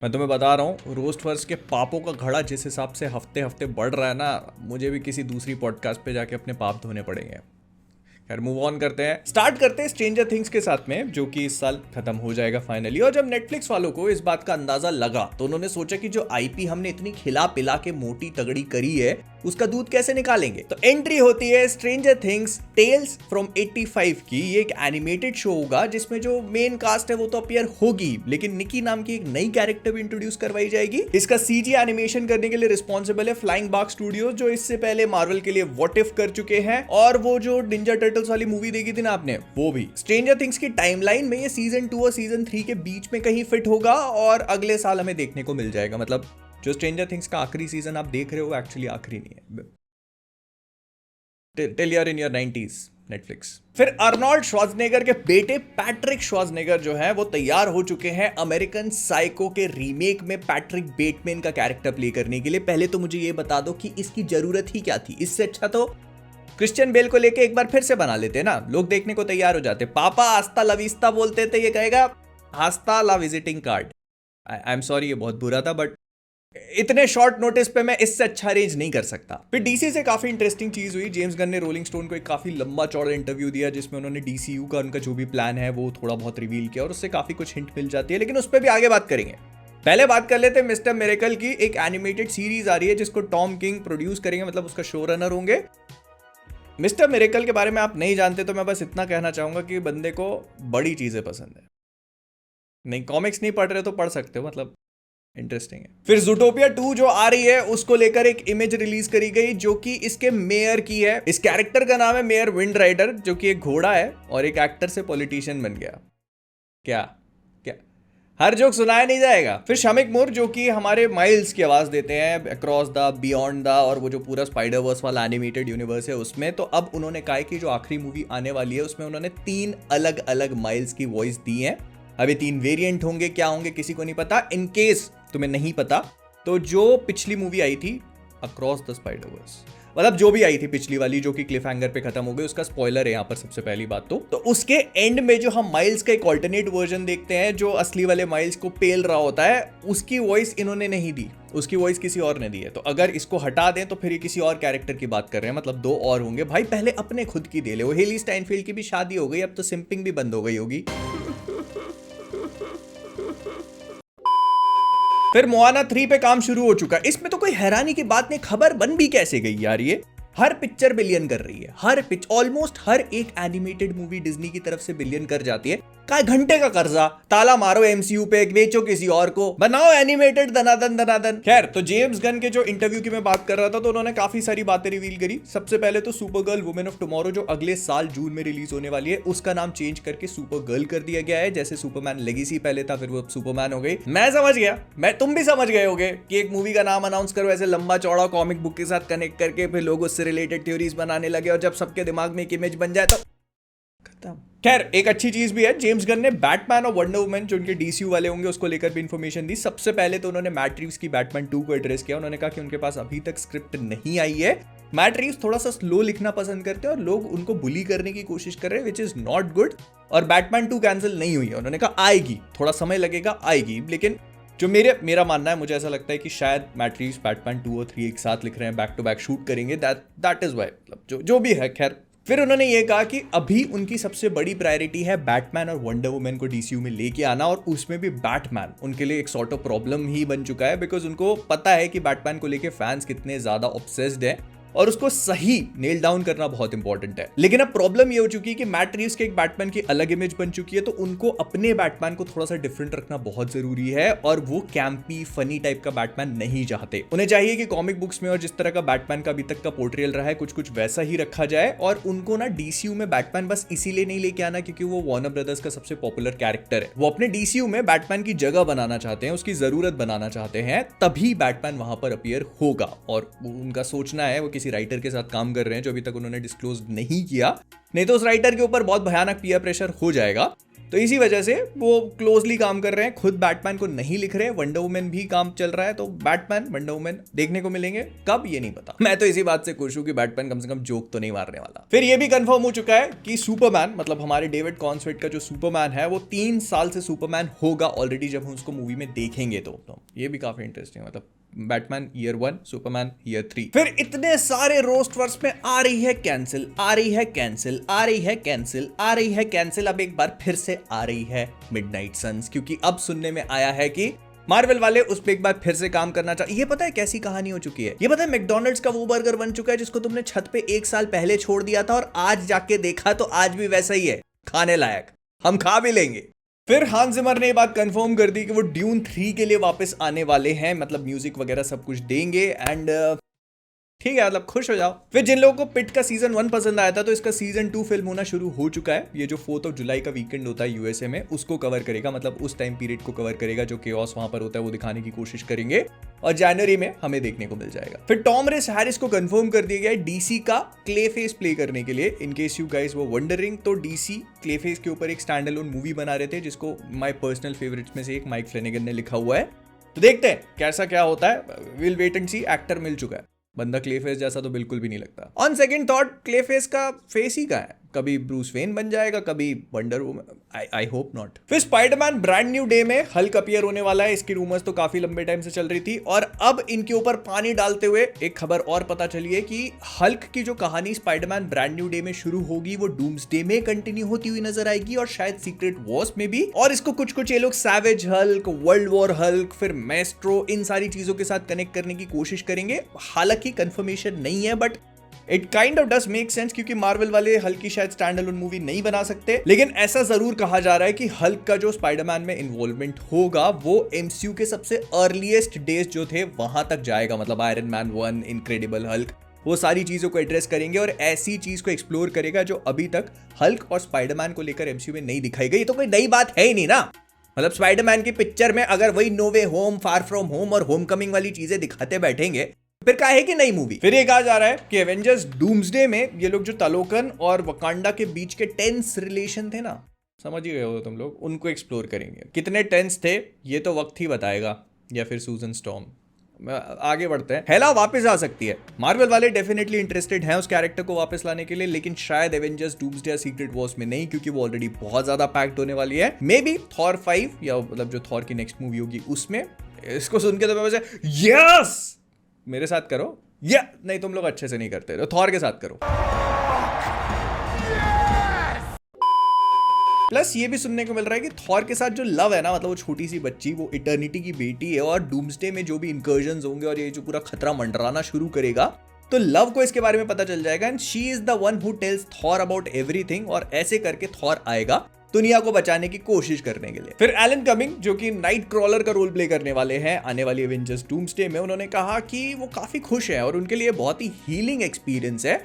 मैं तुम्हें बता रहा हूँ, रोस्ट वर्स के पापों का घड़ा जिस हिसाब से हफ्ते हफ्ते बढ़ रहा है ना, मुझे भी किसी दूसरी पॉडकास्ट पे जाके अपने पाप धोने पड़ेंगे। खैर, मूव ऑन करते हैं, स्टार्ट करते हैं स्ट्रेंजर थिंग्स के साथ में, जो कि इस साल खत्म हो जाएगा फाइनली। और जब नेटफ्लिक्स वालों को इस बात का अंदाजा लगा तो उन्होंने सोचा कि जो आईपी हमने इतनी खिला पिला के मोटी तगड़ी करी है, उसका दूध कैसे निकालेंगे। तो एंट्री होती है स्ट्रेंजर थिंग्स टेल्स फ्रॉम 85 की। ये एक एनिमेटेड शो होगा जिसमें जो मेन कास्ट है वो तो अपीयर होगी, लेकिन निकी नाम की एक नई कैरेक्टर भी इंट्रोड्यूस करवाई जाएगी। इसका सीजी एनिमेशन करने के लिए रिस्पॉन्सिबल है फ्लाइंग बाग स्टूडियोज, जो इससे पहले मार्वल के लिए व्हाट इफ कर चुके हैं, और वो जो निंजा टर्टल्स वाली मूवी देखी थी ना आपने, वो भी। स्ट्रेंजर थिंग्स की टाइमलाइन में ये सीजन 2 और सीजन 3 के बीच में कहीं फिट होगा और अगले साल हमें देखने को मिल जाएगा। मतलब जो स्ट्रेंजर थिंग्स का आखिरी सीजन आप देख रहे हो, एक्चुअली आखिरी नहीं है। Till you're in your 90s Netflix. फिर अर्नोल्ड श्वार्ज़नेगर के बेटे पैट्रिक श्वार्ज़नेगर जो है वो तैयार हो चुके हैं अमेरिकन साइको के रीमेक में पैट्रिक बेटमैन का कैरेक्टर प्ले करने के लिए। पहले तो मुझे ये बता दो कि इसकी जरूरत ही क्या थी। इससे अच्छा तो क्रिश्चियन बेल को लेके एक बार फिर से बना लेते ना, लोग देखने को तैयार हो जाते। पापा आस्ता लविस्ता बोलते थे, ये कहेगा आस्ता ला visiting card. I am sorry, ये बहुत बुरा था, बट इतने शॉर्ट नोटिस पे मैं इससे अच्छा अरेंज नहीं कर सकता। फिर डीसी से काफी इंटरेस्टिंग चीज हुई। जेम्स गन ने रोलिंग स्टोन को एक काफी लंबा चौड़ा इंटरव्यू दिया जिसमें उन्होंने डीसीयू का उनका जो भी प्लान है वो थोड़ा बहुत रिवील किया, और उससे काफी कुछ हिंट मिल जाती है, लेकिन उस पर भी आगे बात करेंगे। पहले बात कर लेते हैं मिस्टर मिरेकल की। एक एनिमेटेड सीरीज आ रही है जिसको टॉम किंग प्रोड्यूस करेंगे, मतलब उसका शो रनर होंगे। मिस्टर मिरेकल के बारे में आप नहीं जानते तो मैं बस इतना कहना चाहूंगा कि बंदे को बड़ी चीजें पसंद है। नहीं, कॉमिक्स नहीं पढ़ रहे तो पढ़ सकते हो, मतलब इंटरेस्टिंग है। फिर ज़ूटोपिया 2 जो आ रही है उसको लेकर एक इमेज रिलीज करी गई जो कि इसके मेयर की है। इस कैरेक्टर का नाम है मेयर विंड राइडर, जो कि एक घोड़ा है और एक एक्टर से पॉलिटिशियन बन गया। क्या क्या हर जोक सुनाया नहीं जाएगा। फिर शमिक मूर जो कि हमारे माइल्स की आवाज देते हैं अक्रॉस द बियॉन्ड द, और वो जो पूरा स्पाइडर वर्स वाला एनिमेटेड यूनिवर्स है उसमें, तो अब उन्होंने कहा कि जो आखिरी मूवी आने वाली है उसमें उन्होंने 3 अलग अलग माइल्स की वॉइस दी है। अभी 3 वेरिएंट होंगे, क्या होंगे किसी को नहीं पता। इन केस तुम्हें नहीं पता तो जो पिछली मूवी आई थी अक्रॉस द स्पाइडर वर्स, मतलब जो भी आई थी पिछली वाली जो कि क्लिफ हैंगर पे खत्म हो गई, उसका स्पॉइलर है यहाँ पर सबसे पहली बात तो उसके एंड में जो हम माइल्स का एक ऑल्टरनेट वर्जन देखते हैं जो असली वाले माइल्स को पेल रहा होता है, उसकी वॉइस इन्होंने नहीं दी, उसकी वॉइस किसी और ने दी है। तो अगर इसको हटा दें तो फिर ये किसी और कैरेक्टर की बात कर रहे हैं, मतलब 2 और होंगे। भाई पहले अपने खुद की दे ले। वो हेली स्टाइनफील्ड की भी शादी हो गई, अब तो सिंपिंग भी बंद हो गई होगी। फिर मोआना 3 पे काम शुरू हो चुका है। इसमें तो कोई हैरानी की बात नहीं, खबर बन भी कैसे गई यार। ये हर पिक्चर बिलियन कर रही है, ऑलमोस्ट हर एक एनिमेटेड मूवी डिज्नी की तरफ से बिलियन कर जाती है। का घंटे का कर्जा, ताला मारो एमसीयू पे, बेचो किसी और को, बनाओ एनिमेटेड दनादन दनादन। खैर, तो जेम्स गन के जो इंटरव्यू की मैं बात कर रहा था तो उन्होंने काफी सारी बातें रिवील करी। सबसे पहले तो super girl women of tomorrow जो अगले साल जून में रिलीज होने वाली है, उसका नाम चेंज करके सुपर गर्ल कर दिया गया है। जैसे सुपरमैन लेगेसी पहले था, फिर वो सुपरमैन हो गई। मैं समझ गया, तुम भी समझ गए होगे कि एक मूवी का नाम अनाउंस करो ऐसे लंबा चौड़ा कॉमिक बुक के साथ कनेक्ट करके, फिर लोग उससे रिलेटेड थ्योरीज बनाने लगे, और जब सबके दिमाग में एक इमेज बन जाए तो खत्म। खैर, एक अच्छी चीज भी है, जेम्स गन ने बैटमैन और वंडर वुमन जो उनके डीसीयू वाले होंगे उसको लेकर भी इंफॉर्मेशन दी। सबसे पहले तो उन्होंने मैट रीव्स की बैटमैन 2 को एड्रेस किया। उन्होंने कहा कि उनके पास अभी तक स्क्रिप्ट नहीं आई है। मैट रीव्स थोड़ा सा स्लो लिखना पसंद करते हैं और लोग उनको बुली करने की कोशिश कर रहे हैं, विच इज नॉट गुड। और बैटमैन 2 कैंसिल नहीं हुई है, उन्होंने कहा आएगी, थोड़ा समय लगेगा, आएगी। लेकिन जो मेरा मानना है, मुझे ऐसा लगता है कि शायद मैट रीव्स बैटमैन 2 और 3 एक साथ लिख रहे हैं, बैक टू बैक शूट करेंगे। दैट इज वाई, मतलब जो भी है। खैर, फिर उन्होंने ये कहा कि अभी उनकी सबसे बड़ी प्रायोरिटी है बैटमैन और वंडर वुमन को डीसीयू में लेके आना, और उसमें भी बैटमैन उनके लिए एक सॉर्ट ऑफ प्रॉब्लम ही बन चुका है, बिकॉज उनको पता है कि बैटमैन को लेके फैंस कितने ज्यादा ऑब्सेस्ड हैं और उसको सही नेल डाउन करना बहुत इंपॉर्टेंट है। लेकिन अब प्रॉब्लम ये हो चुकी है कि मैट रीव्स के एक बैटमैन की अलग इमेज बन चुकी है, तो उनको अपने बैटमैन को थोड़ा सा डिफरेंट रखना बहुत जरूरी है, और वो कैंपी फनी टाइप का बैटमैन नहीं चाहते। उन्हें चाहिए कि कॉमिक बुक्स में और जिस तरह का बैटमैन का अभी तक का पोर्ट्रियल रहा है कुछ वैसा ही रखा जाए। और उनको ना डीसीयू में बैटमैन बस इसीलिए नहीं लेके आना क्योंकि वो वार्नर ब्रदर्स का सबसे पॉपुलर कैरेक्टर है। वो अपने डीसीयू में बैटमैन की जगह बनाना चाहते हैं, उसकी जरूरत बनाना चाहते हैं, तभी बैटमैन वहां पर अपीयर होगा। और उनका सोचना है, वो किसी राइटर के साथ काम कर रहे हैं जो अभी तक उन्होंने डिस्क्लोज नहीं किया, नहीं तो उस राइटर के ऊपर बहुत भयानक पीयर प्रेशर हो जाएगा। तो इसी वजह से वो क्लोजली काम कर रहे हैं, खुद बैटमैन को नहीं लिख रहे, वंडर वुमन भी काम चल रहा है, तो बैटमैन वंडर वुमन देखने को मिलेंगे, कब ये नहीं पता। मैं तो इसी बात से खुश हूं कि बैटमैन कम से कम जोक तो नहीं मारने वाला। फिर ये भी कंफर्म हो चुका है कि सुपरमैन, मतलब हमारे डेविड कॉन्सवेट का जो सुपरमैन है, वो 3 साल से सुपरमैन होगा ऑलरेडी जब हम उसको मूवी में देखेंगे। तो ये भी काफी इंटरेस्टिंग, मतलब बैटमैन ईयर 1, सुपरमैन ईयर 3। फिर इतने सारे रोस्टवर्स में आ रही है कैंसिल, आ रही है कैंसिल, आ रही है कैंसिल, आ रही है कैंसिल, अब एक बार फिर से आ रही है मिडनाइट सन्स, क्योंकि अब सुनने में आया है कि मार्वल वाले उस पर एक बार फिर से काम करना चाहिए। ये पता है कैसी कहानी हो चुकी है? ये पता है मैकडॉनल्ड्स का वो बर्गर बन चुका है जिसको तुमने छत पे 1 साल पहले छोड़ दिया था और आज जाके देखा तो आज भी वैसा ही है, खाने लायक, हम खा भी लेंगे। फिर हांस जिमर ने ये बात कंफर्म कर दी कि वो ड्यून 3 के लिए वापस आने वाले हैं, मतलब म्यूजिक वगैरह सब कुछ देंगे एंड ठीक है, मतलब खुश हो जाओ। फिर जिन लोगों को पिट का सीजन 1 पसंद आया था तो इसका सीजन 2 फिल्म होना शुरू हो चुका है। ये जो 4 जुलाई का वीकेंड होता है यूएसए में, उसको कवर करेगा, मतलब उस टाइम पीरियड को कवर करेगा जो केओस वहां पर होता है, वो दिखाने की कोशिश करेंगे और जनवरी में हमें देखने को मिल जाएगा। फिर टॉम रिस हैरिस को कंफर्म कर दिया गया है डीसी का क्ले फेस प्ले करने के लिए। इन केस यू गाइस वो वंडरिंग, तो डीसी क्ले फेस के ऊपर एक स्टैंड अलोन मूवी बना रहे थे जिसको माय पर्सनल फेवरेट्स में से एक माइक फ्लेनेगन ने लिखा हुआ है। तो देखते हैं कैसा क्या होता है, will wait and see. Actor मिल चुका है, बंदा क्लेफेस जैसा तो बिल्कुल भी नहीं लगता। ऑन सेकंड थॉट क्लेफेस का फेस ही कहाँ है? कभी ब्रूस वेन बन जाएगा, कभी wonder woman, I hope not. फिर स्पाइडरमैन ब्रांड न्यू डे में हल्क अपीयर होने वाला है, इसकी रूमर्स तो काफी लंबे टाइम से चल रही थी और अब इनके ऊपर पानी डालते हुए एक खबर और पता चली है कि हल्क की जो कहानी स्पाइडरमैन ब्रांड न्यू डे में शुरू होगी वो डूम्सडे में कंटिन्यू होती हुई नजर आएगी और शायद सीक्रेट वॉर्स में भी। और इसको कुछ ये लोग savage Hulk, world war Hulk, फिर मेस्ट्रो, इन सारी चीजों के साथ कनेक्ट करने की कोशिश करेंगे। हालांकि कंफर्मेशन नहीं है but it kind of does make sense, क्योंकि मार्वल वाले हल्क की शायद स्टैंड अलोन मूवी नहीं बना सकते, लेकिन ऐसा जरूर कहा जा रहा है कि हल्क का जो स्पाइडरमैन में इन्वॉल्वमेंट होगा वो एमसीयू के सबसे अर्लीस्ट डेज जो थे वहां तक जाएगा, मतलब आयरन मैन 1, इनक्रेडिबल हल्क, वो सारी चीजों को एड्रेस करेंगे और ऐसी चीज को एक्सप्लोर करेगा जो अभी तक हल्क और स्पाइडरमैन को लेकर एमसीयू में नहीं दिखाई गई। तो कोई नई बात है ही नहीं ना, मतलब स्पाइडरमैन की पिक्चर में अगर वही no way home, far from home और होम कमिंग वाली चीजें दिखाते बैठेंगे फिर काहे की नई मूवी। फिर ये कहा जा रहा है कि एवेंजर्स डूम्सडे में ये लोग जो तलोकन और वकांडा के बीच के टेंस रिलेशन थे ना, समझ ही गए हो तुम लोग, उनको एक्सप्लोर करेंगे। कितने टेंस थे ये तो वक्त ही बताएगा, या फिर सूजन स्टॉर्म। आगे बढ़ते हैं। हेला वापस आ सकती है, मार्वल वाले डेफिनेटली इंटरेस्टेड हैं उस कैरेक्टर को वापस लाने के लिए, लेकिन शायद एवेंजर्स डूम्सडे सीक्रेट वॉर्स में नहीं, क्योंकि वो ऑलरेडी बहुत ज्यादा पैक्ड होने वाली है। मे बी थॉर 5 या मतलब जो थॉर की नेक्स्ट मूवी होगी उसमें। इसको सुन के तो मैं यस मेरे साथ करो, या नहीं तुम लोग अच्छे से नहीं करते तो थॉर के साथ करो। प्लस ये भी सुनने को मिल रहा है कि थॉर के साथ जो लव है ना, मतलब वो छोटी सी बच्ची, वो इटर्निटी की बेटी है और डूम्सडे में जो भी इंकर्जन्स होंगे और ये जो पूरा खतरा मंडराना शुरू करेगा तो लव को इसके बारे में पता चल जाएगा and she is the one who tells Thor about everything, और ऐसे करके थॉर आएगा दुनिया को बचाने की कोशिश करने के लिए। फिर एलन कमिंग जो कि नाइट क्रॉलर का रोल प्ले करने वाले हैं आने वाली एवेंजर्स डूम्सडे में, उन्होंने कहा कि वो काफी खुश हैं और उनके लिए बहुत ही हीलिंग एक्सपीरियंस है,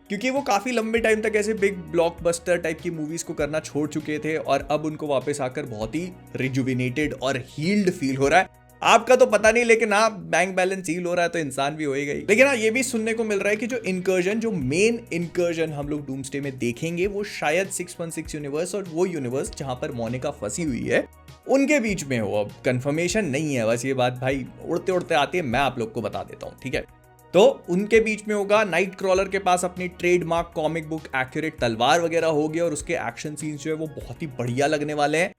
क्योंकि वो काफी लंबे टाइम तक ऐसे बिग ब्लॉकबस्टर टाइप की मूवीज को करना छोड़ चुके थे और अब उनको वापस आकर बहुत ही रिजुविनेटेड और हील्ड फील हो रहा है। आपका तो पता नहीं, लेकिन हाँ बैंक बैलेंस हील हो रहा है तो इंसान भी होएगा ही। लेकिन हाँ ये भी सुनने को मिल रहा है कि जो इनकर्जन, जो मेन इनकर्जन हम लोग डूम्सडे में देखेंगे वो शायद 616 यूनिवर्स और वो यूनिवर्स जहां पर मोनिका फंसी हुई है उनके बीच में हो। अब कंफर्मेशन नहीं है, बस ये बात भाई उड़ते उड़ते आती है, मैं आप लोग को बता देता हूँ, ठीक है। तो उनके बीच में होगा, नाइट क्रॉलर के पास अपनी ट्रेडमार्क कॉमिक बुक एक्यूरेट तलवार वगैरह होगी और उसके एक्शन सीन्स जो है वो बहुत ही बढ़िया लगने वाले हैं।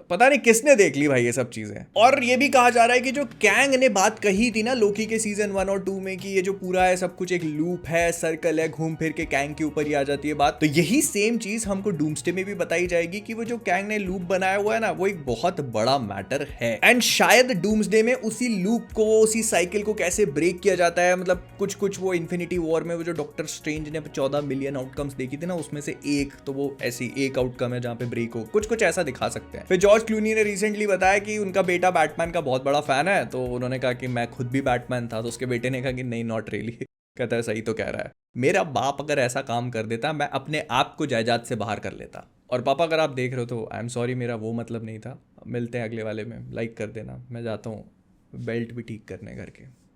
पता नहीं किसने देख ली भाई ये सब चीजें। और ये भी कहा जा रहा है कि जो कैंग ने बात कही थी ना लोकी के सीजन 1 और 2 में कि ये जो पूरा है सब कुछ एक लूप है, सर्कल है, घूम फिर के कैंग के ऊपर ही आ जाती है बात, तो यही सेम चीज हमको डूम्सडे में भी बताई जाएगी कि वो जो कैंग ने लूप बनाया हुआ है ना वो एक बहुत बड़ा मैटर है एंड शायद डूम्सडे में उसी लूप को, उसी साइकिल को कैसे ब्रेक किया जाता है, मतलब कुछ वो इन्फिनिटी वॉर में वो जो डॉक्टर स्ट्रेंज ने 14 मिलियन आउटकम्स देखी थी ना उसमें से एक, तो वो ऐसी एक आउटकम है जहां पे ब्रेक हो, कुछ ऐसा दिखा सकते हैं। जॉर्ज क्लूनी ने रिसेंटली बताया कि उनका बेटा बैटमैन का बहुत बड़ा फैन है, तो उन्होंने कहा कि मैं खुद भी बैटमैन था, तो उसके बेटे ने कहा कि नहीं नॉट रियली। कहता है सही तो कह रहा है, मेरा बाप अगर ऐसा काम कर देता मैं अपने आप को जायदाद से बाहर कर लेता। और पापा अगर आप देख रहे हो तो आई एम सॉरी, मेरा वो मतलब नहीं था। मिलते हैं अगले वाले में, लाइक कर देना, मैं जाता हूँ बेल्ट भी ठीक करने घर के।